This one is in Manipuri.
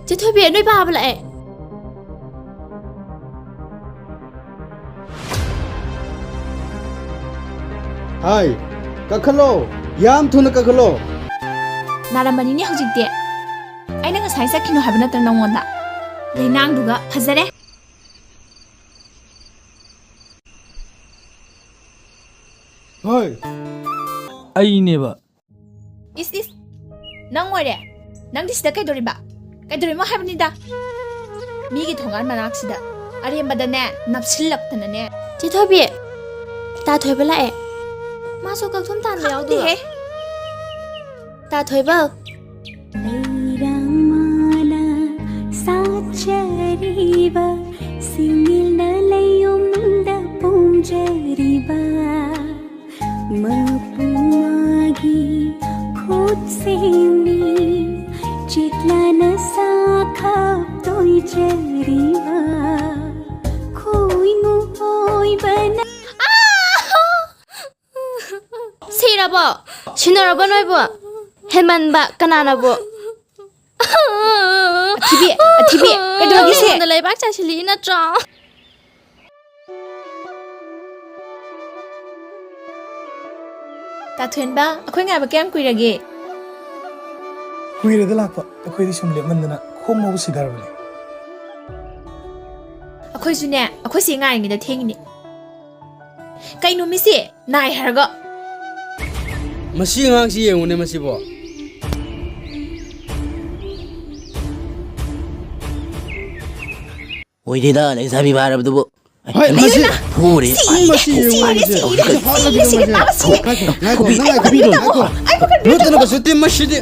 จะถอยเบียดด้วยบ้าไปเลยไอ้กักขโลยามทุนกักขโลนารามันนี่เขาจริงเดียไอ้นั่งกับสายเซ็กคิโนหายไปนั่งตรงนอนน่ะเลยนั่งดูกะพัซเร่เฮ้ยไอ้เนี่ยบะอิสนั่งไว้เด้นั่งที่สิดาใครโดนบ้าใครโดนมาให้บันนี่ดามีกี่ทงอันมานักสิดาอะไรมาดันเนี่ยนับสิลักทันเนี่ยจะถอยเบียดตาถอยไปละมาสู้กับทุ่มตาเลี้ยวด้วยตาถอยเบาSIDAบ่ชินอร์บ่น้อยบ่เห็นมันบ่กันนาบ่ทีบีกระโดดกี่เสียอะไรบ้างจ่าชิลีนะจ๊ะตาเถื่อนบ้าคุยงานมาแก้มคุยอะไรกี่คุยเรื่องอะไรปะแต่คุยที่ชมเลี้ยมันนะคุ้มมากสิดาร์เลยคุยสุดเนี่ยคุยเสียงานอย่างนี้จะทิ้งนี่ไก่นุ่มมิสินายฮะก็มาสิงางสิเองวันนี้มาสิบ่โอ้ยดีด้าเลยสามีบาร์ดูบ่เฮ้ยมาสิพูดดิมาสิรู้ตัวนะก็สุดที่มาสิดิ